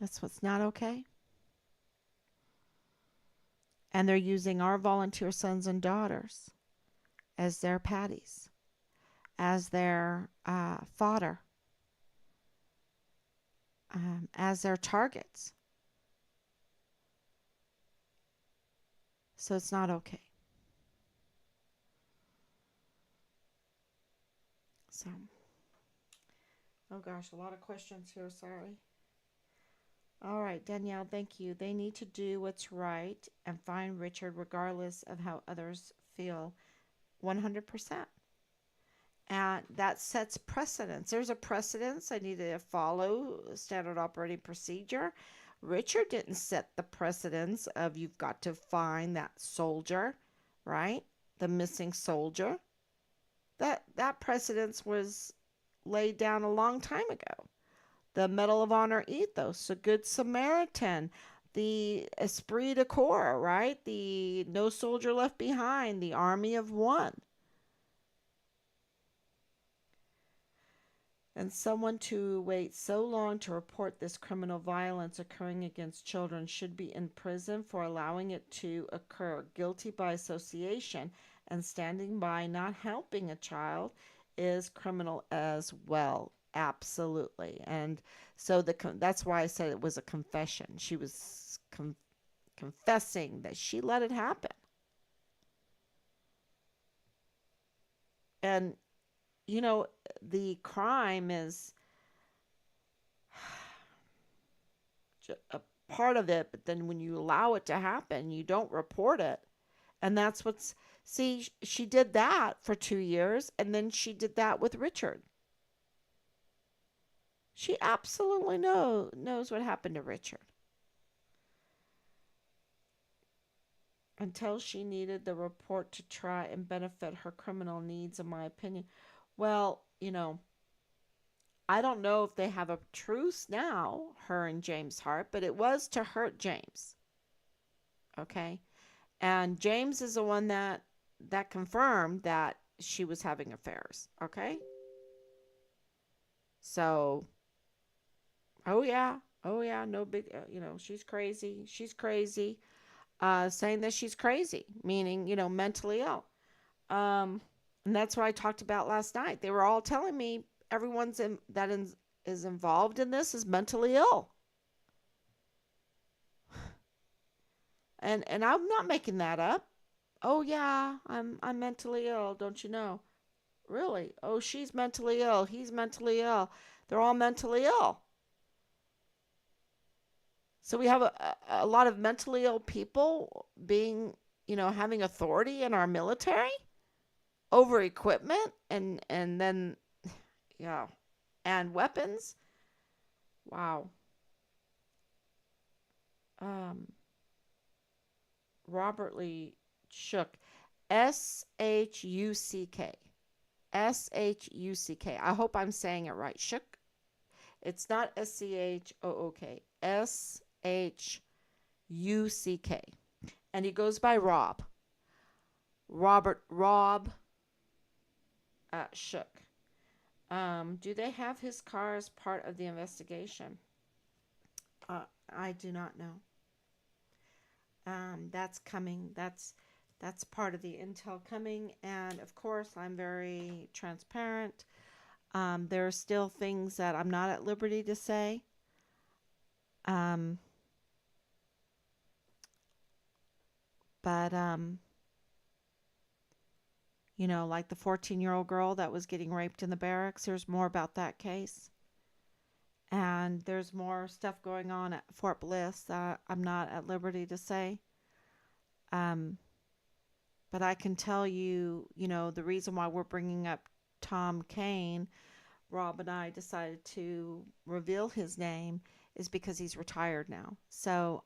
That's what's not okay. And they're using our volunteer sons and daughters as their patties, as their fodder, as their targets. So it's not okay. So, oh gosh, a lot of questions here. Sorry. All right, Danielle, thank you. They need to do what's right and find Richard regardless of how others feel. 100%. And that sets precedence. There's a precedence. I need to follow standard operating procedure. Richard didn't set the precedence of you've got to find that soldier, right? The missing soldier. That precedence was laid down a long time ago. The Medal of Honor ethos, the Good Samaritan, the Esprit de Corps, right? The No Soldier Left Behind, the Army of One. And someone to wait so long to report this criminal violence occurring against children should be in prison for allowing it to occur. Guilty by association, and standing by not helping a child is criminal as well. Absolutely. And so that's why I said it was a confession. She was confessing that she let it happen. And the crime is a part of it, but then when you allow it to happen, you don't report it. And that's see, she did that for 2 years, and then she did that with Richard. She absolutely knows what happened to Richard. Until she needed the report to try and benefit her criminal needs, in my opinion. Well, I don't know if they have a truce now, her and James Hart, but it was to hurt James. Okay? And James is the one that confirmed that she was having affairs. Okay, so oh yeah, no big, she's crazy. She's crazy. Saying that she's crazy, meaning mentally ill. Um, and that's what I talked about last night. They were all telling me is involved in this is mentally ill, and I'm not making that up. Oh yeah, I'm mentally ill, don't you know? Really? Oh, she's mentally ill. He's mentally ill. They're all mentally ill. So we have a lot of mentally ill people being, having authority in our military over equipment and then yeah, and weapons. Wow. Um, Robert Lee Shook, Shuck, Shuck. I hope I'm saying it right. Shook. It's not Schook. Shuck, and he goes by Rob. Rob Shook. Do they have his car as part of the investigation? I do not know. That's coming. That's part of the intel coming, and of course, I'm very transparent. There are still things that I'm not at liberty to say. Um, but like the 14-year-old girl that was getting raped in the barracks. There's more about that case. And there's more stuff going on at Fort Bliss that I'm not at liberty to say. Um, but I can tell you, the reason why we're bringing up Tom Kane, Rob and I decided to reveal his name is because he's retired now. So,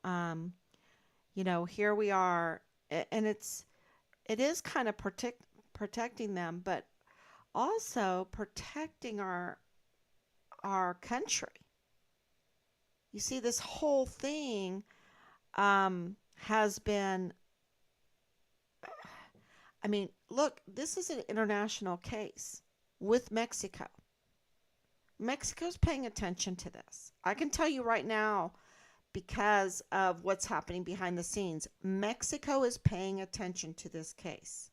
here we are, and it is kind of protecting them, but also protecting our country. You see, this whole thing has been. I mean, look, this is an international case with Mexico. Mexico's paying attention to this. I can tell you right now, because of what's happening behind the scenes, Mexico is paying attention to this case.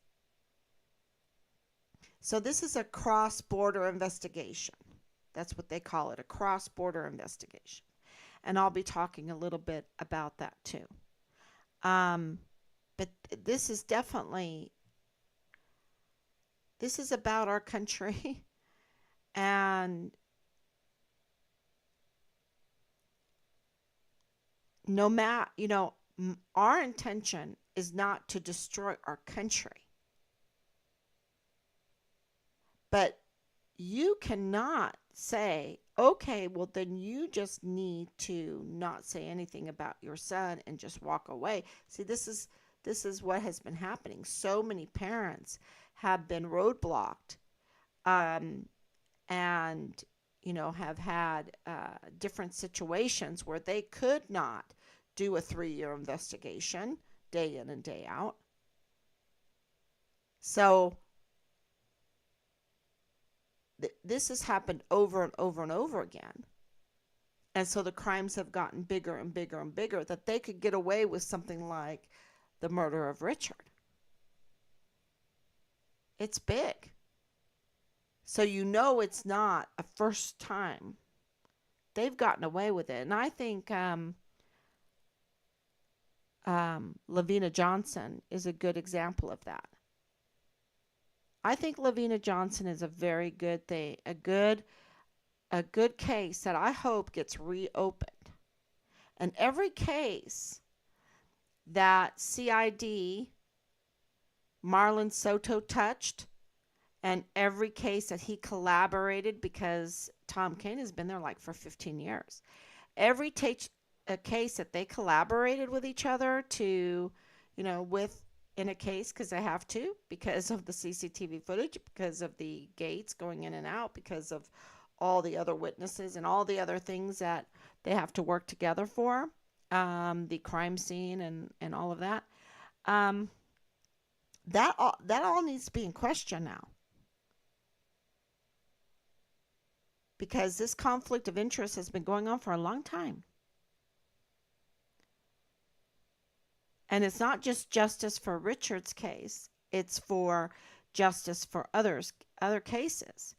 So this is a cross-border investigation. That's what they call it, a cross-border investigation. And I'll be talking a little bit about that too. Um, but this is about our country. And no matter, our intention is not to destroy our country. But you cannot say, okay, well, then you just need to not say anything about your son and just walk away. See, this is what has been happening. So many parents have been roadblocked, and have had different situations where they could not do a 3-year investigation day in and day out. So this has happened over and over and over again. And so the crimes have gotten bigger and bigger and bigger, that they could get away with something like the murder of Richard. It's big. So it's not a first time. They've gotten away with it. And I think Lavina Johnson is a good example of that. I think Lavina Johnson is a very good thing, a good case that I hope gets reopened. And every case that CID Marlon Soto touched, and every case that he collaborated, because Tom Kane has been there like for 15 years. Every a case that they collaborated with each other to, with in a case, because they have to, because of the CCTV footage, because of the gates going in and out, because of all the other witnesses and all the other things that they have to work together for, the crime scene and all of that. Um, that all needs to be in question now, because this conflict of interest has been going on for a long time. And it's not just justice for Richard's case, it's for justice for other cases.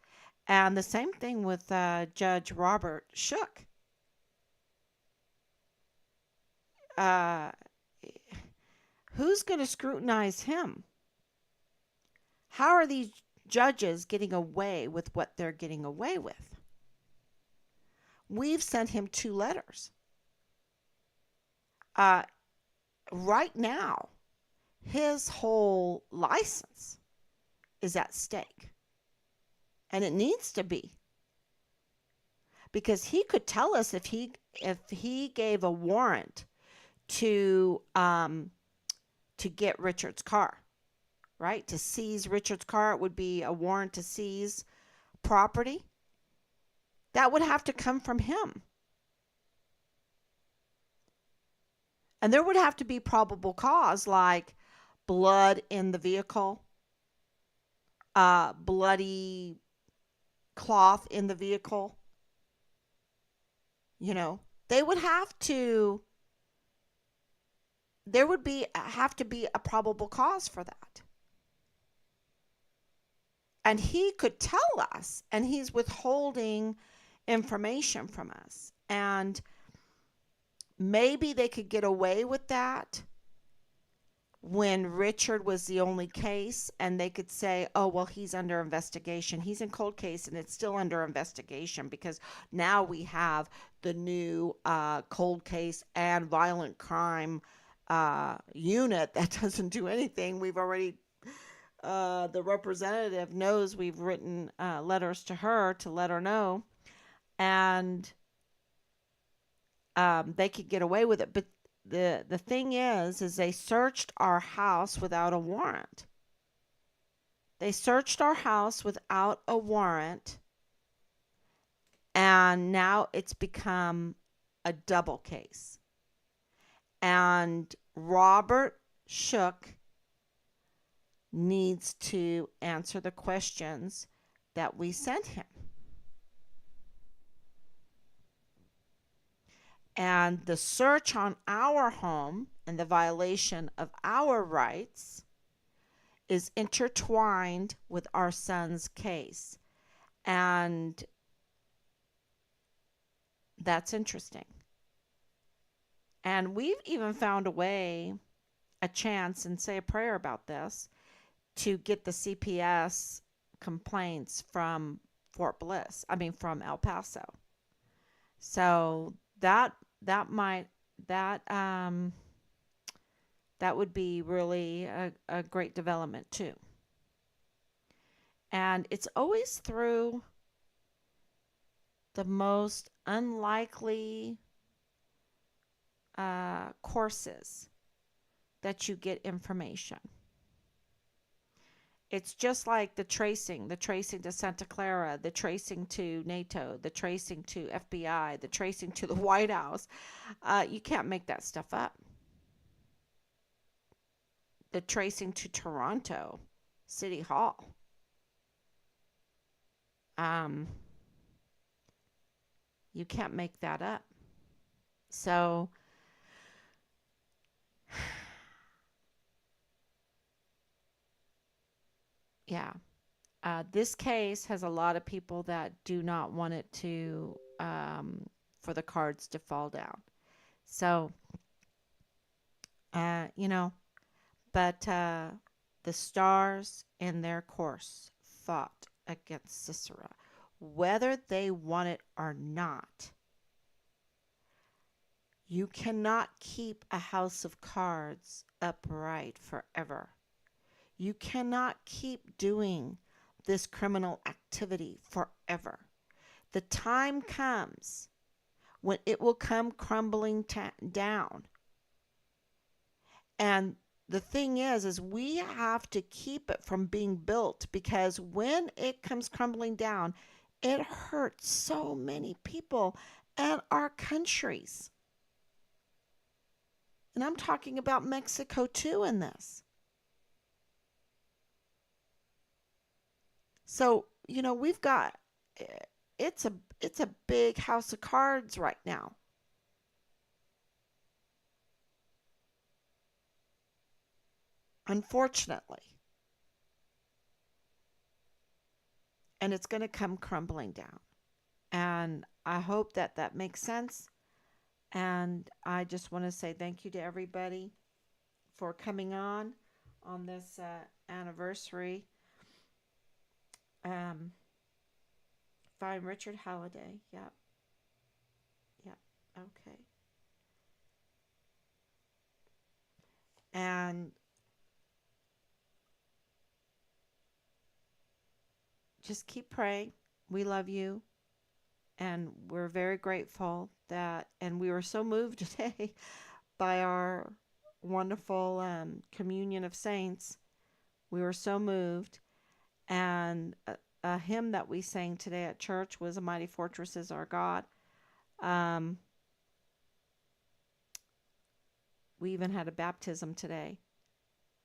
And the same thing with Judge Robert Shook. Uh, who's going to scrutinize him? How are these judges getting away with what they're getting away with? We've sent him 2 letters. Uh, right now, his whole license is at stake. And it needs to be. Because he could tell us if he gave a warrant to get Richard's car, right? To seize Richard's car, it would be a warrant to seize property. That would have to come from him. And there would have to be probable cause, like blood in the vehicle, bloody cloth in the vehicle. You know, they would have to, there would have to be a probable cause for that. And he could tell us, and he's withholding information from us. And maybe they could get away with that when Richard was the only case, and they could say, oh, well, he's under investigation. He's in cold case, and it's still under investigation because now we have the new cold case and violent crime unit that doesn't do anything. We've already, the representative knows we've written letters to her to let her know, and they could get away with it. But the thing is they searched our house without a warrant. They searched our house without a warrant, and now it's become a double case. And Robert Shook needs to answer the questions that we sent him. And the search on our home and the violation of our rights is intertwined with our son's case. And that's interesting. And we've even found a chance, and say a prayer about this, to get the CPS complaints from from El Paso. So that would be really a great development too. And it's always through the most unlikely courses that you get information. It's just like the tracing to Santa Clara, the tracing to NATO, the tracing to FBI, the tracing to the White House. You can't make that stuff up. The tracing to Toronto City Hall. You can't make that up. So yeah, this case has a lot of people that do not want it to, for the cards to fall down. So, you know, but the stars in their course fought against Sisera, whether they want it or not. You cannot keep a house of cards upright forever. You cannot keep doing this criminal activity forever. The time comes when it will come crumbling down. And the thing is we have to keep it from being built, because when it comes crumbling down, it hurts so many people and our countries. And I'm talking about Mexico too in this. So, we've got it's a big house of cards right now. Unfortunately. And it's going to come crumbling down. And I hope that that makes sense. And I just want to say thank you to everybody for coming on this anniversary. Um, Find Richard Halliday. Yep, yep. Okay. And just keep praying. We love you. And we're very grateful that, and we were so moved today by our wonderful communion of saints. We were so moved. And a hymn that we sang today at church was "A Mighty Fortress is Our God." Um, we even had a baptism today,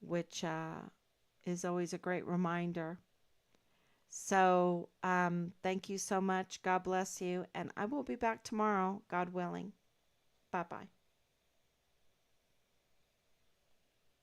which is always a great reminder. So thank you so much. God bless you. And I will be back tomorrow, God willing. Bye bye.